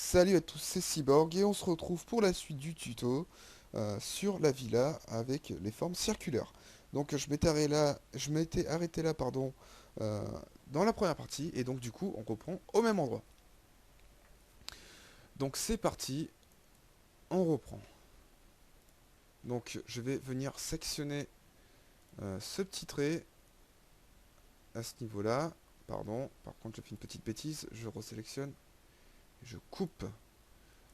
Salut à tous, c'est Cyborg et on se retrouve pour la suite du tuto sur la villa avec les formes circulaires. Donc je m'étais arrêté là, pardon, euh, dans la première partie et donc du coup on reprend au même endroit. Donc c'est parti, on reprend. Donc je vais venir sectionner ce petit trait à ce niveau-là. Pardon, par contre j'ai fait une petite bêtise, je resélectionne, et je coupe.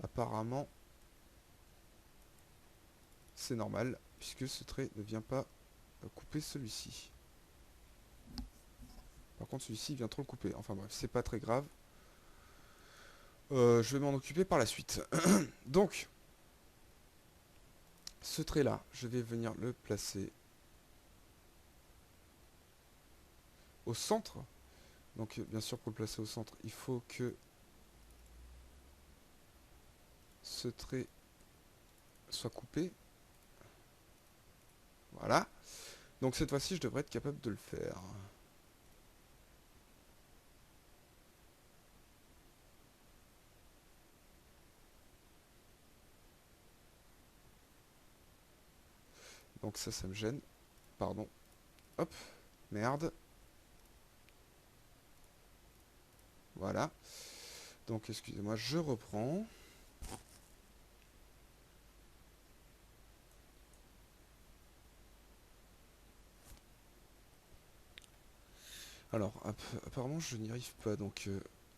Apparemment c'est normal puisque ce trait ne vient pas couper celui-ci. Par contre, celui-ci vient trop le couper. Enfin bref, c'est pas très grave. Je vais m'en occuper par la suite. Donc, ce trait-là, je vais venir le placer au centre. Donc, bien sûr, pour le placer au centre, il faut que ce trait soit coupé. Voilà. Donc, cette fois-ci, je devrais être capable de le faire. Donc, ça me gêne. Pardon. Hop. Merde. Voilà. Donc, excusez-moi, je reprends. Alors, apparemment, je n'y arrive pas. Donc,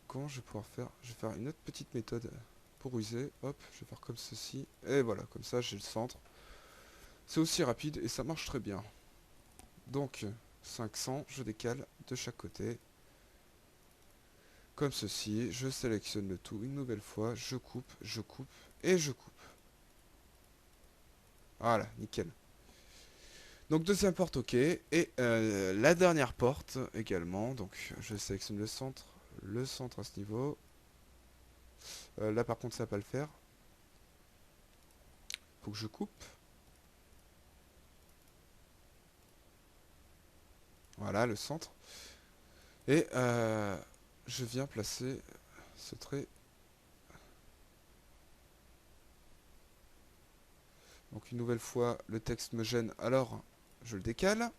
comment je vais pouvoir faire? Je vais faire une autre petite méthode pour user. Hop, je vais faire comme ceci. Et voilà, comme ça, j'ai le centre. C'est aussi rapide et ça marche très bien. Donc, 500, je décale de chaque côté. Comme ceci, je sélectionne le tout une nouvelle fois. Je coupe et je coupe. Voilà, nickel. Donc, deuxième porte, ok. Et la dernière porte également. Donc, je sélectionne le centre à ce niveau. Là, par contre, ça va pas le faire. Faut que je coupe. Voilà, le centre. Et je viens placer ce trait. Donc une nouvelle fois, le texte me gêne, alors je le décale.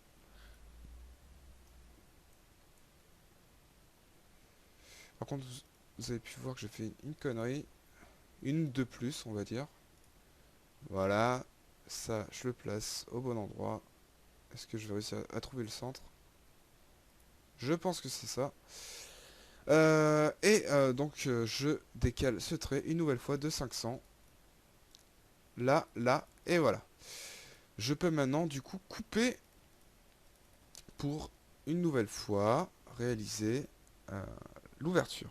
Par contre, vous avez pu voir que j'ai fait une connerie. Une de plus, on va dire. Voilà. Ça, je le place au bon endroit. Est-ce que je vais réussir à trouver le centre? Je pense que c'est ça. Donc je décale ce trait une nouvelle fois de 500. Là, là, et voilà. Je peux maintenant du coup couper pour une nouvelle fois réaliser euh, l'ouverture.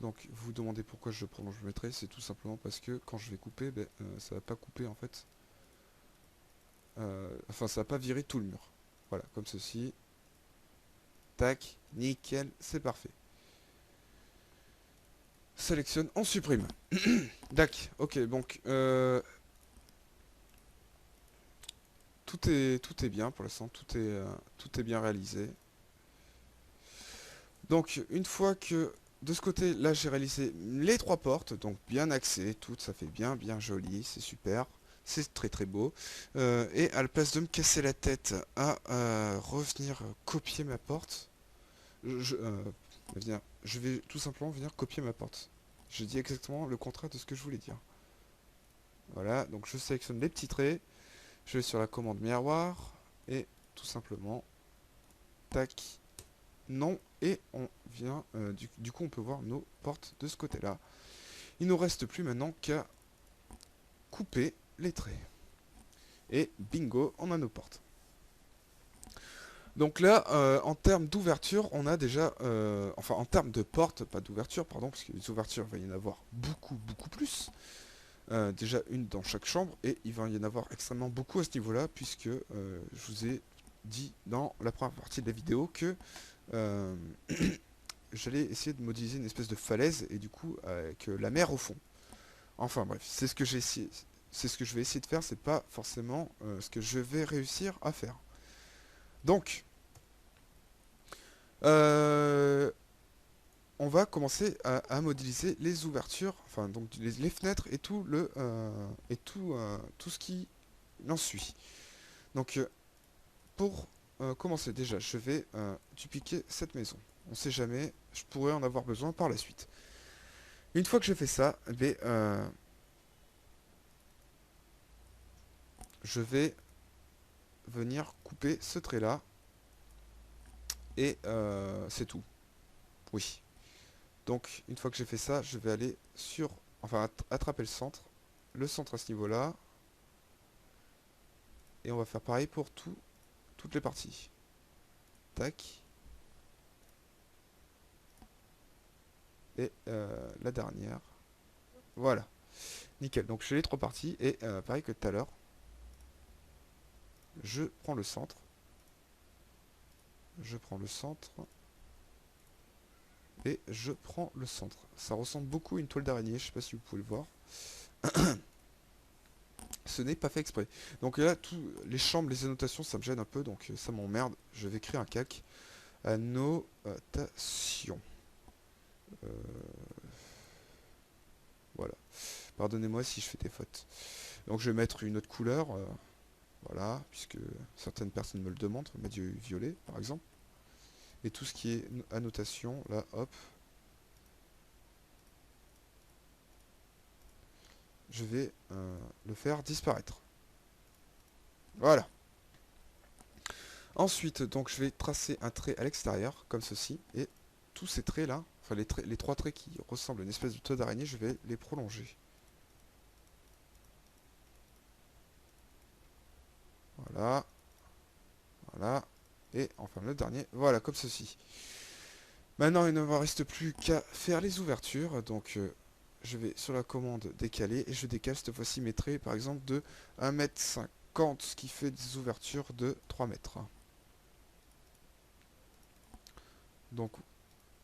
Donc vous vous demandez pourquoi je prolonge le trait, c'est tout simplement parce que quand je vais couper, ça va pas couper en fait. Enfin ça va pas virer tout le mur. Voilà, comme ceci. Tac, nickel, c'est parfait. Sélectionne, on supprime. Dac, ok, donc tout est bien pour l'instant, tout est bien réalisé. Donc une fois que de ce côté là j'ai réalisé les trois portes, donc bien axées, toutes, ça fait bien joli, c'est super, c'est très très beau. Et à la place de me casser la tête à revenir copier ma porte, je vais tout simplement venir copier ma porte. Je dis exactement le contraire de ce que je voulais dire. Voilà, donc je sélectionne les petits traits, je vais sur la commande miroir, et tout simplement, tac, non, et on vient, du coup on peut voir nos portes de ce côté-là. Il nous reste plus maintenant qu'à couper les traits. Et bingo, on a nos portes. Donc là, en termes d'ouverture, on a déjà, enfin en termes de portes, pas d'ouverture, pardon, parce que les ouvertures, il va y en avoir beaucoup plus. Déjà une dans chaque chambre, et il va y en avoir extrêmement beaucoup à ce niveau-là, puisque je vous ai dit dans la première partie de la vidéo que euh, j'allais essayer de modéliser une espèce de falaise, et du coup avec la mer au fond. Enfin bref, c'est ce que j'ai essayé, c'est ce que je vais essayer de faire, c'est pas forcément ce que je vais réussir à faire. Donc, Euh, on va commencer à modéliser les ouvertures, enfin donc les fenêtres et tout tout ce qui en suit. Donc pour commencer déjà, je vais dupliquer cette maison. On sait jamais, je pourrais en avoir besoin par la suite. Une fois que j'ai fait ça, je vais venir couper ce trait là et c'est tout. Oui. Donc une fois que j'ai fait ça, je vais aller sur, enfin attraper le centre à ce niveau là, et on va faire pareil pour toutes les parties. Tac. Et la dernière. Voilà. Nickel. Donc j'ai les trois parties et pareil que tout à l'heure. Je prends le centre. Je prends le centre. Et je prends le centre. Ça ressemble beaucoup à une toile d'araignée, je sais pas si vous pouvez le voir. Ce n'est pas fait exprès. Donc là, tous les chambres, les annotations, ça me gêne un peu, donc ça m'emmerde. Je vais créer un calque. Annotation. Euh, voilà. Pardonnez-moi si je fais des fautes. Donc je vais mettre une autre couleur. Voilà, puisque certaines personnes me le demandent. On m'a dit violet, par exemple. Et tout ce qui est annotation, là, hop. Je vais le faire disparaître. Voilà. Ensuite, donc je vais tracer un trait à l'extérieur, comme ceci, et tous ces traits-là, enfin les trois traits qui ressemblent à une espèce de toile d'araignée, je vais les prolonger. Voilà, voilà, et enfin le dernier, voilà, comme ceci. Maintenant, il ne me reste plus qu'à faire les ouvertures, donc je vais sur la commande décaler, et je décale cette fois-ci mes traits, par exemple, de 1,50 m, ce qui fait des ouvertures de 3 mètres. Donc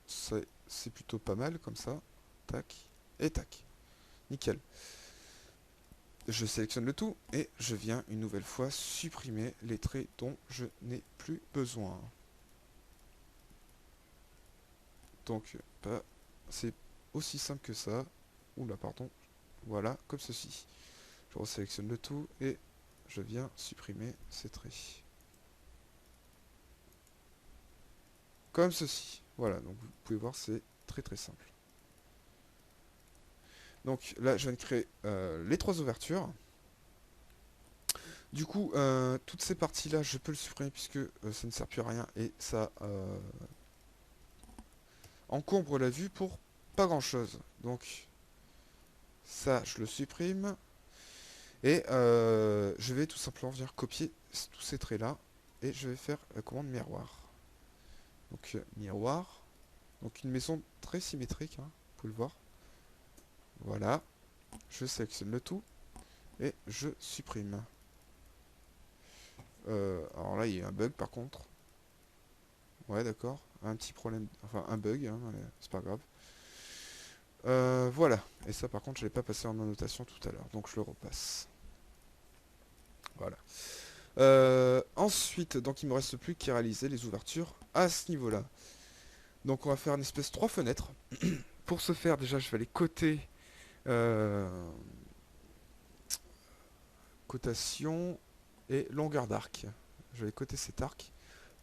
c'est plutôt pas mal comme ça. Tac. Et tac. Nickel. Je sélectionne le tout et je viens une nouvelle fois supprimer les traits dont je n'ai plus besoin. Donc c'est aussi simple que ça. Oula, pardon. Voilà, comme ceci. Je resélectionne le tout et je viens supprimer ces traits. Comme ceci. Voilà, donc vous pouvez voir, c'est très très simple. Donc là, je viens de créer les trois ouvertures. Du coup, toutes ces parties-là, je peux le supprimer puisque ça ne sert plus à rien et ça encombre la vue pour pas grand-chose. Donc, ça, je le supprime. Et je vais tout simplement venir copier tous ces traits-là et je vais faire la commande miroir. Donc, miroir. Donc, une maison très symétrique, hein, vous pouvez le voir. Voilà. Je sélectionne le tout et je supprime. Alors là, il y a un bug par contre. Ouais, d'accord. Un petit problème, enfin un bug, hein, c'est pas grave. Voilà. Et ça, par contre, je l'ai pas passé en annotation tout à l'heure, donc je le repasse. Voilà. Ensuite, donc il me reste plus qu'à réaliser les ouvertures à ce niveau-là. Donc on va faire une espèce de 3 fenêtres. Pour ce faire, déjà, je vais aller coter cotation et longueur d'arc. Je vais coter cet arc.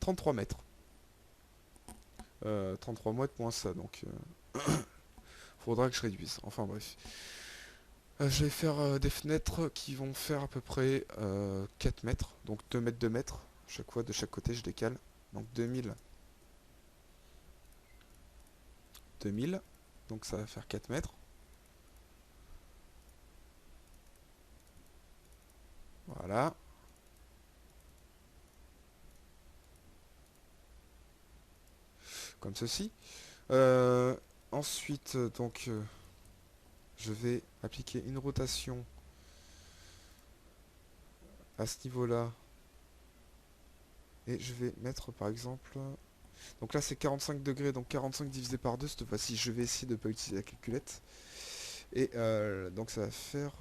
33 mètres. 33 mètres moins ça, donc faudra que je réduise. Enfin bref. Je vais faire des fenêtres qui vont faire à peu près 4 mètres. Donc 2 mètres, 2 mètres. Chaque fois, de chaque côté, je décale. Donc 2000. 2000. Donc ça va faire 4 mètres. Voilà. Comme ceci. Ensuite, donc, je vais appliquer une rotation à ce niveau-là. Et je vais mettre, par exemple... Donc là, c'est 45 degrés, donc 45 divisé par 2. Cette fois-ci, je vais essayer de ne pas utiliser la calculette. Et donc, ça va faire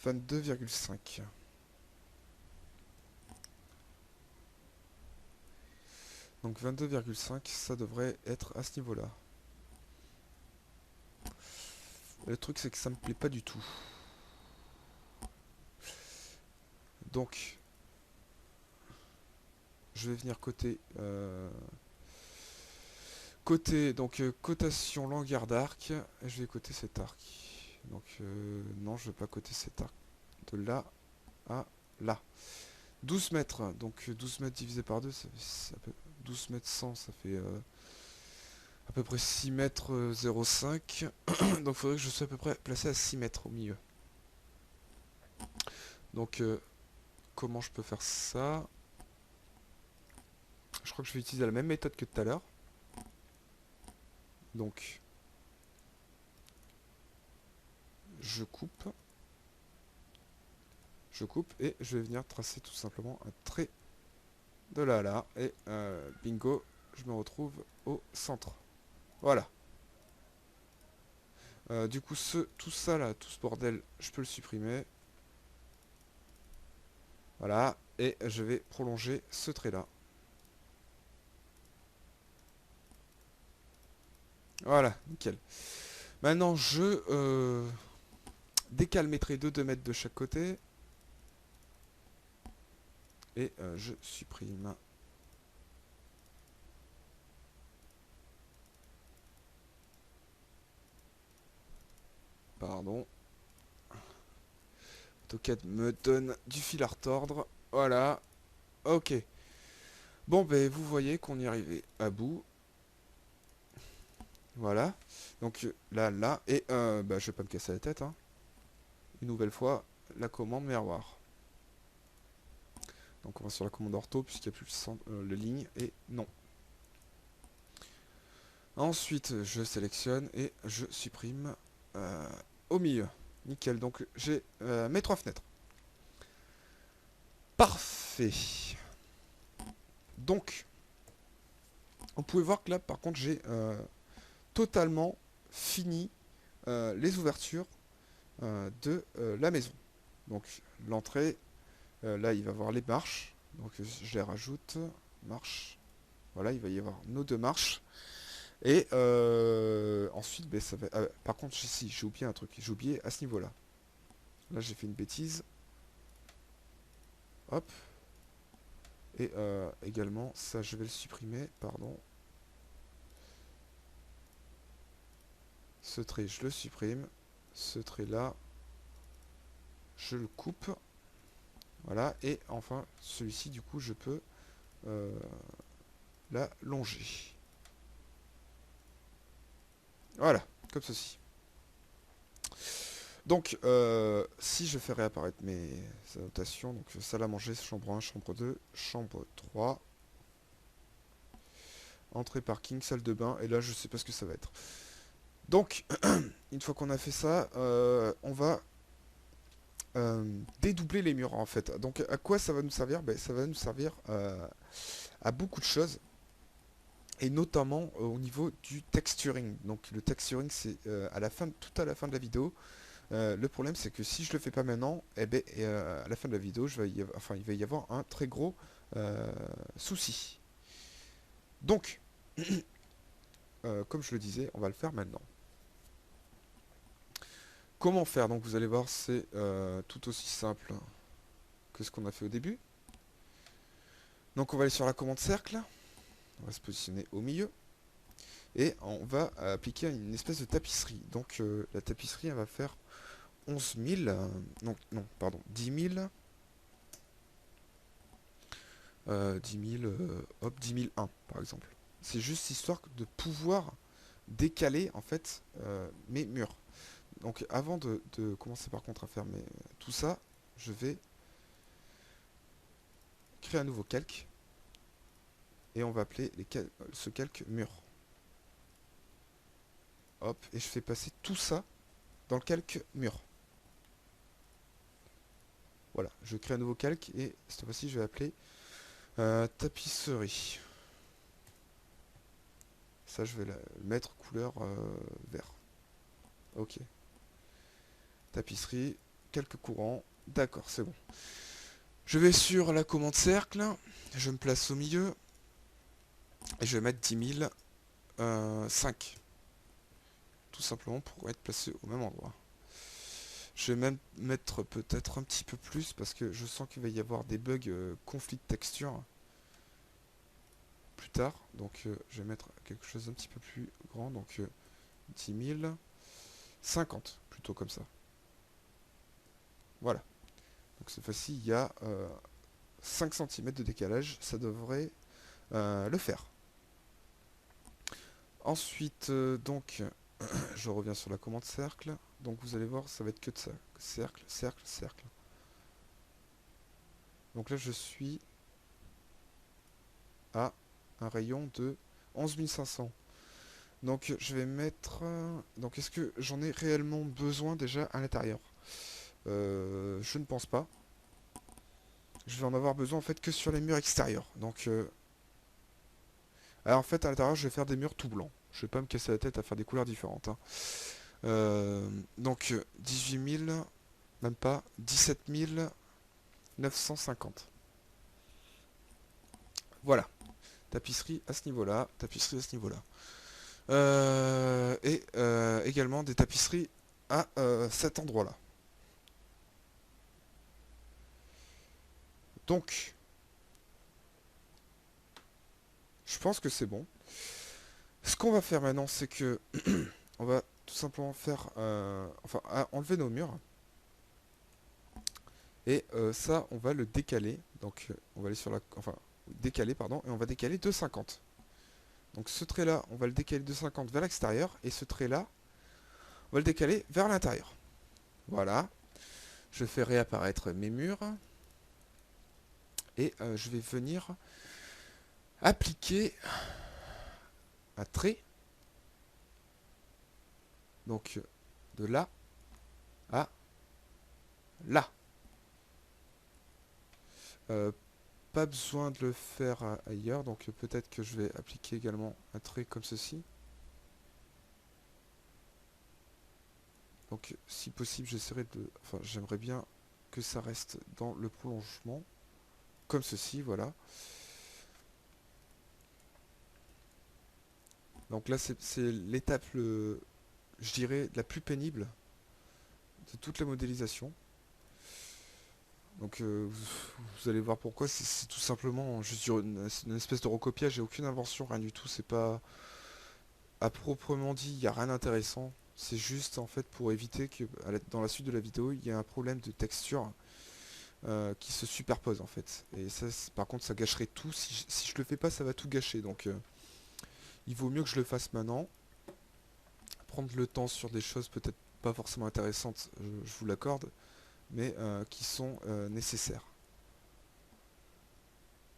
22,5. Donc 22,5, ça devrait être à ce niveau-là. Le truc, c'est que ça me plaît pas du tout. Donc, je vais venir cotation longueur d'arc. Et je vais coter cet arc. Donc, non, je vais pas coter cet arc. De là à là. 12 mètres. Donc, 12 mètres divisé par 2, 12 mètres 100, ça fait à peu près 6 mètres 0,5. Donc, il faudrait que je sois à peu près placé à 6 mètres au milieu. Donc, comment je peux faire ça? Je crois que je vais utiliser la même méthode que tout à l'heure. Donc, je coupe et je vais venir tracer tout simplement un trait de là à là. Et bingo, je me retrouve au centre. Voilà. Du coup, tout ça là, tout ce bordel, je peux le supprimer. Voilà. Et je vais prolonger ce trait là. Voilà, nickel. Maintenant, je décale mes traits de 2 mètres de chaque côté. Et je supprime. Pardon. AutoCAD me donne du fil à retordre. Voilà. Ok. Bon, ben, vous voyez qu'on y est arrivé à bout. Voilà. Donc là, là. Et bah, je vais pas me casser la tête. Hein. Une nouvelle fois, la commande miroir. Donc on va sur la commande ortho puisqu'il n'y a plus le ligne. Et non. Ensuite, je sélectionne et je supprime au milieu. Nickel. Donc j'ai mes 3 fenêtres. Parfait. Donc, vous pouvez voir que là, par contre, j'ai totalement fini les ouvertures de la maison. Donc, l'entrée, là, il va y avoir les marches. Donc, je les rajoute. Marches. Voilà, il va y avoir nos 2 marches. Et ensuite, ben, ça va... par contre, si, j'ai oublié un truc. J'ai oublié à ce niveau-là. Là, j'ai fait une bêtise. Hop. Et également, ça, je vais le supprimer. Pardon. Ce trait, je le supprime. Ce trait-là, je le coupe. Voilà. Et enfin, celui-ci, du coup, je peux la longer. Voilà, comme ceci. Donc, si je fais réapparaître mes annotations, donc salle à manger, chambre 1, chambre 2, chambre 3, entrée parking, salle de bain, et là je sais pas ce que ça va être. Donc, une fois qu'on a fait ça, on va dédoubler les murs en fait. Donc, à quoi ça va nous servir? Ben, ça va nous servir à beaucoup de choses. Et notamment au niveau du texturing. Donc le texturing c'est tout à la fin de la vidéo. Le problème c'est que si je le fais pas maintenant, eh ben, à la fin de la vidéo, il va y avoir un très gros souci. Donc, comme je le disais, on va le faire maintenant. Comment faire? Donc vous allez voir, c'est tout aussi simple que ce qu'on a fait au début. Donc on va aller sur la commande cercle. On va se positionner au milieu. Et on va appliquer une espèce de tapisserie. Donc la tapisserie, elle va faire 11 000, non, pardon, 10 000, 10 000, hop, 10 001 par exemple. C'est juste histoire de pouvoir décaler en fait mes murs. Donc avant de commencer par contre à faire tout ça, je vais créer un nouveau calque et on va appeler ce calque mur. Hop, et je fais passer tout ça dans le calque mur. Voilà, je crée un nouveau calque et cette fois-ci je vais appeler tapisserie. Ça je vais le mettre couleur vert. Ok. Tapisserie, calque courant. D'accord, c'est bon. Je vais sur la commande cercle. Je me place au milieu. Et je vais mettre 10 000, 5. Tout simplement pour être placé au même endroit. Je vais même mettre peut-être un petit peu plus parce que je sens qu'il va y avoir des bugs conflit de texture plus tard. Donc je vais mettre quelque chose d'un petit peu plus grand. Donc 10 000, 50 plutôt comme ça. Voilà. Donc cette fois-ci il y a 5 cm de décalage. Ça devrait le faire. Ensuite donc je reviens sur la commande cercle. Donc vous allez voir ça va être que de ça. Cercle, cercle, cercle. Donc là je suis à un rayon de 11 500. Donc je vais mettre... donc est-ce que j'en ai réellement besoin déjà à l'intérieur? Je ne pense pas. Je vais en avoir besoin en fait que sur les murs extérieurs. Donc alors en fait à l'intérieur je vais faire des murs tout blancs. Je vais pas me casser la tête à faire des couleurs différentes, hein. Donc 18 000, même pas, 17 950. Voilà. Tapisserie à ce niveau-là, tapisserie à ce niveau-là. Et également des tapisseries à cet endroit-là. Donc, je pense que c'est bon. Ce qu'on va faire maintenant, c'est que on va tout simplement faire, enfin, enlever nos murs. Et ça, on va le décaler. Donc, on va aller sur la, enfin, décaler, pardon, et on va décaler de 50. Donc, ce trait-là, on va le décaler de 50 vers l'extérieur, et ce trait-là, on va le décaler vers l'intérieur. Voilà. Je fais réapparaître mes murs. Et je vais venir appliquer un trait. Donc, de là à là. Pas besoin de le faire ailleurs, donc peut-être que je vais appliquer également un trait comme ceci. Donc si possible j'essaierai de... Enfin j'aimerais bien que ça reste dans le prolongement, comme ceci, voilà. Donc là c'est l'étape, je dirais, la plus pénible de toute la modélisation. Donc vous allez voir pourquoi, c'est tout simplement juste une espèce de recopiage, et aucune invention, rien du tout, c'est pas... À proprement dit, il n'y a rien d'intéressant. C'est juste en fait pour éviter que dans la suite de la vidéo, il y ait un problème de texture qui se superpose en fait. Et ça, par contre, ça gâcherait tout. Si je le fais pas, ça va tout gâcher. Donc il vaut mieux que je le fasse maintenant. Prendre le temps sur des choses peut-être pas forcément intéressantes, je vous l'accorde, mais qui sont nécessaires.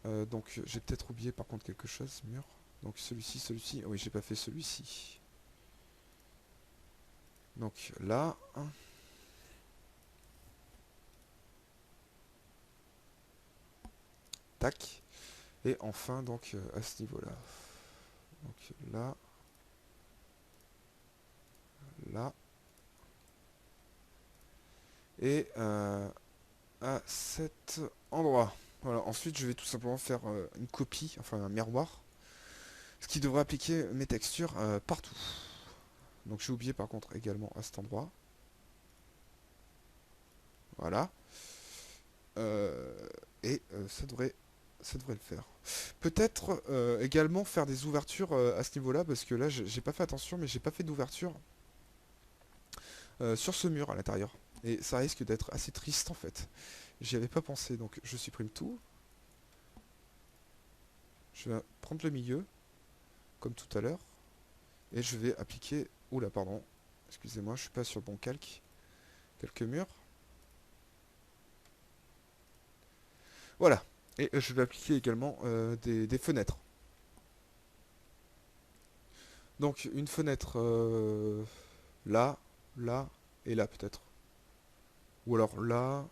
Donc j'ai peut-être oublié par contre quelque chose, mur. Donc celui-ci, oh oui j'ai pas fait celui-ci. Donc là, tac. Et enfin donc à ce niveau-là. Donc là, là. Et à cet endroit. Voilà, ensuite je vais tout simplement faire une copie, enfin un miroir. Ce qui devrait appliquer mes textures partout. Donc j'ai oublié par contre également à cet endroit. Voilà. Et ça devrait le faire. Peut-être également faire des ouvertures à ce niveau-là, parce que là j'ai pas fait attention, mais j'ai pas fait d'ouverture sur ce mur à l'intérieur. Et ça risque d'être assez triste en fait. J'y avais pas pensé, donc je supprime tout. Je vais prendre le milieu, comme tout à l'heure, et je vais appliquer... Oula, pardon, excusez-moi, je suis pas sur le bon calque. Quelques murs. Voilà. Et je vais appliquer également des fenêtres. Donc une fenêtre là, là et là peut-être. Ou alors là...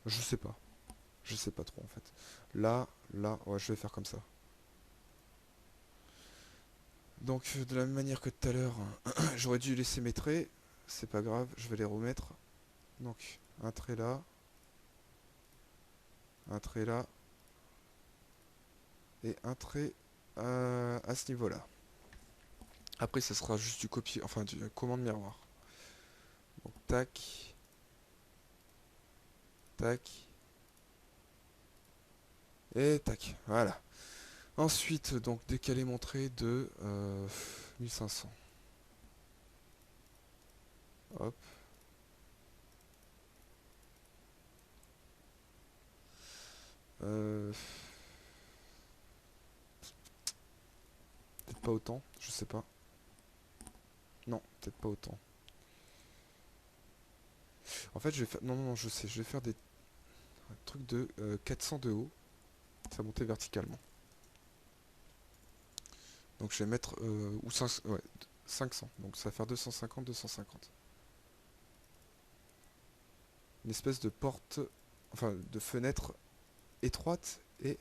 Je sais pas. Je sais pas trop en fait. Là, là, ouais, je vais faire comme ça. Donc de la même manière que tout à l'heure, j'aurais dû laisser mes traits. C'est pas grave, je vais les remettre. Donc un trait là. Un trait là. et un trait à ce niveau-là. Après, ça sera juste du copier, enfin du commande miroir. Donc, tac, tac, et tac, voilà. Ensuite, donc, décaler mon trait de 1500. Hop. Euh, peut-être pas autant, je sais pas. Non, peut-être pas autant. En fait, je vais faire... Non, non, non, je sais, je vais faire des trucs de 400 de haut. Ça va monter verticalement. Donc je vais mettre... ou 500, ouais, 500. Donc ça va faire 250, 250. Une espèce de porte... Enfin, de fenêtre étroite et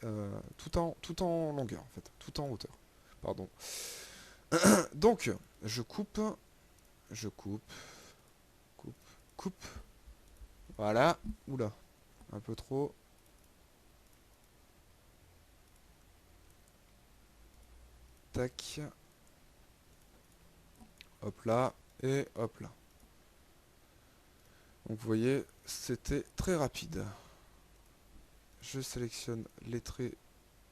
tout en longueur, en fait. Tout en hauteur. Pardon. Donc, je coupe... Je coupe... Coupe... Coupe... Voilà. Oula. Un peu trop. Tac. Hop là. Et hop là. Donc vous voyez, c'était très rapide. Je sélectionne les traits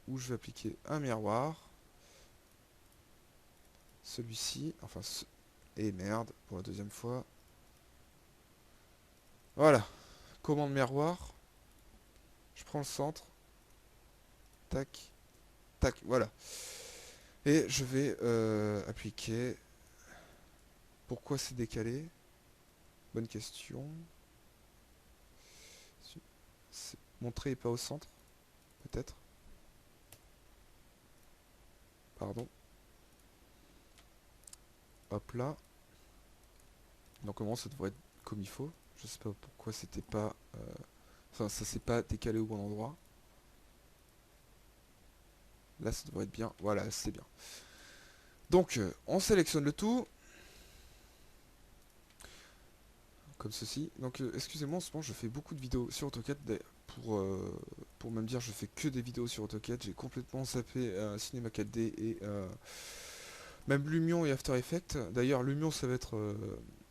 où je vais appliquer un miroir. Celui-ci, enfin... Et merde, pour la deuxième fois. Voilà. Commande miroir. Je prends le centre. Tac. Tac, voilà. Et je vais appliquer. Pourquoi c'est décalé? Bonne question. Mon trait est pas au centre, peut-être. Pardon. Hop là. Donc comment ça devrait être comme il faut. Je sais pas pourquoi c'était pas... Enfin, ça s'est pas décalé au bon endroit. Là, ça devrait être bien. Voilà, c'est bien. Donc, on sélectionne le tout. Comme ceci. Donc, excusez-moi, en ce moment, je fais beaucoup de vidéos sur AutoCAD. Pour même dire, je fais que des vidéos sur AutoCAD. J'ai complètement zappé Cinema 4D et même Lumion et After Effects. D'ailleurs, Lumion, ça va être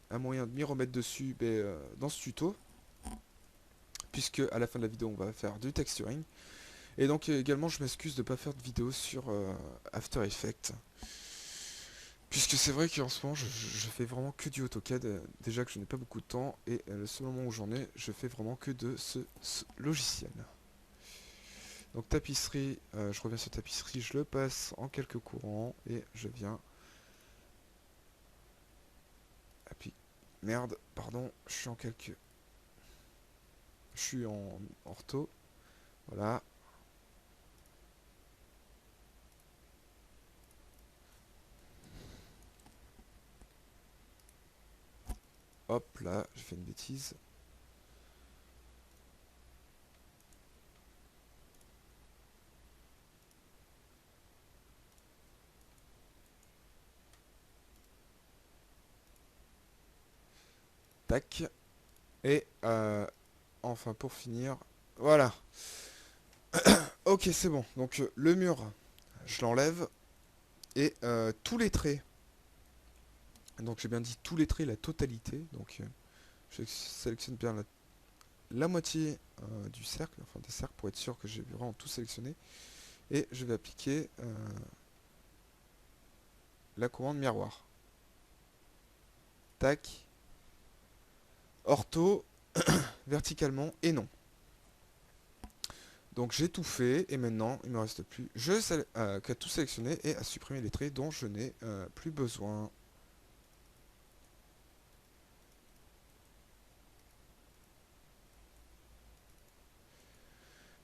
un moyen de m'y remettre dessus dans ce tuto. Puisque à la fin de la vidéo, on va faire du texturing. Et donc, également, je m'excuse de ne pas faire de vidéo sur After Effects. Puisque c'est vrai qu'en ce moment, je fais vraiment que du AutoCAD. Déjà que je n'ai pas beaucoup de temps. Et le seul moment où j'en ai, je fais vraiment que de ce logiciel. Donc tapisserie, je reviens sur tapisserie, je le passe en quelques courants. Et je viens... Applique. Merde, pardon, je suis en quelques... Je suis en ortho. Voilà. Hop là, j'ai fait une bêtise. Tac. Et enfin pour finir, voilà. Ok, c'est bon. Donc le mur, je l'enlève. Et tous les traits. Donc j'ai bien dit tous les traits, la totalité. Donc je sélectionne bien la moitié du cercle, enfin des cercles pour être sûr que j'ai vraiment tout sélectionné. Et je vais appliquer la commande miroir. Tac. Ortho, verticalement et non. Donc j'ai tout fait et maintenant il me reste plus qu'à tout sélectionner et à supprimer les traits dont je n'ai plus besoin.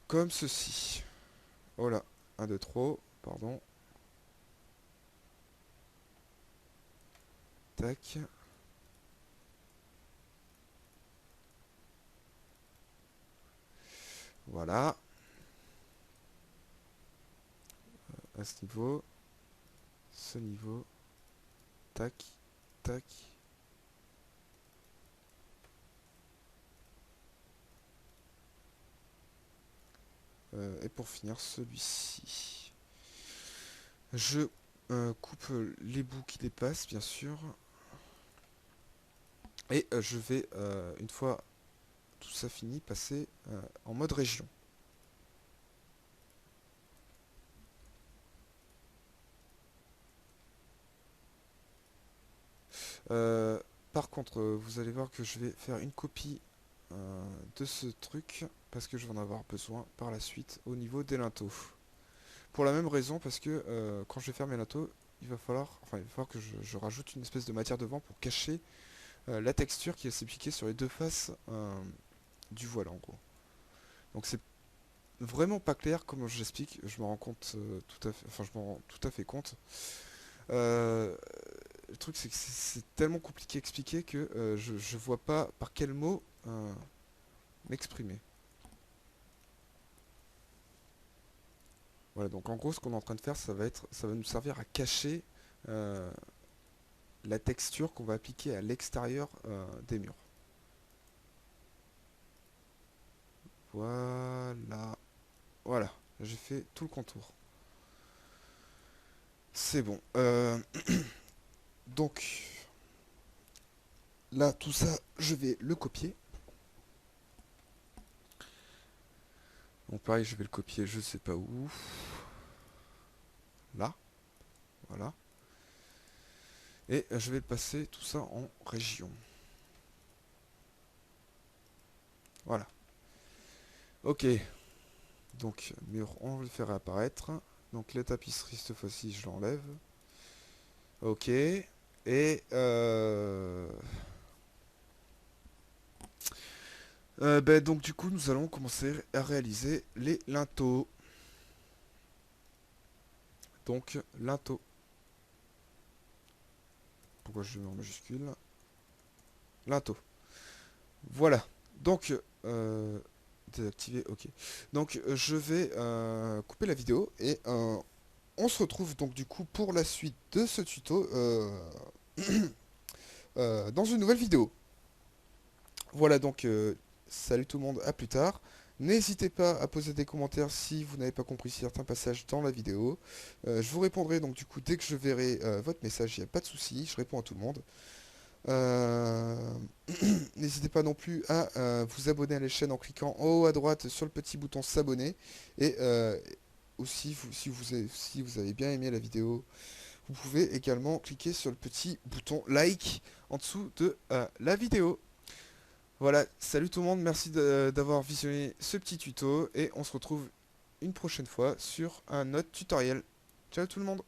Comme ceci. Oh là, un de trop, pardon. Tac. Voilà. À ce niveau. Ce niveau. Tac. Tac. Et pour finir, celui-ci. Je coupe les bouts qui dépassent, bien sûr. Et je vais, une fois tout ça fini, passer en mode région. Euh, Par contre, vous allez voir que je vais faire une copie de ce truc parce que je vais en avoir besoin par la suite au niveau des linteaux. Pour la même raison, parce que quand je vais faire mes linteaux, il va falloir que je rajoute une espèce de matière devant pour cacher la texture qui va s'appliquer sur les deux faces du voile en gros. Donc c'est vraiment pas clair comment j'explique, je me rends compte tout à fait, enfin je me rends tout à fait compte. Euh, le truc c'est que c'est tellement compliqué à expliquer que je vois pas par quel mot m'exprimer. Voilà, donc en gros ce qu'on est en train de faire ça va nous servir à cacher euh, la texture qu'on va appliquer à l'extérieur des murs. Voilà. Voilà, j'ai fait tout le contour. C'est bon. Donc, là, tout ça, je vais le copier. Bon, pareil, je vais le copier, je sais pas où. Là, voilà. Et je vais le passer tout ça en région. Voilà. Ok. Donc, mur, on va le faire apparaître. Donc, la tapisserie, cette fois-ci, je l'enlève. Ok. Et donc du coup nous allons commencer à réaliser les linteaux. Donc linteaux. Pourquoi je le mets en majuscule? Linteaux. Voilà. Donc désactiver, ok. Donc je vais couper la vidéo et on se retrouve donc du coup pour la suite de ce tuto dans une nouvelle vidéo. Voilà donc salut tout le monde, à plus tard. N'hésitez pas à poser des commentaires si vous n'avez pas compris certains passages dans la vidéo. Je vous répondrai donc du coup dès que je verrai votre message, il n'y a pas de souci, je réponds à tout le monde. Euh, N'hésitez pas non plus à vous abonner à la chaîne en cliquant en haut à droite sur le petit bouton s'abonner. Et aussi, si vous avez bien aimé la vidéo, vous pouvez également cliquer sur le petit bouton like en dessous de la vidéo. Voilà, salut tout le monde, merci d'avoir visionné ce petit tuto et on se retrouve une prochaine fois sur un autre tutoriel. Ciao tout le monde!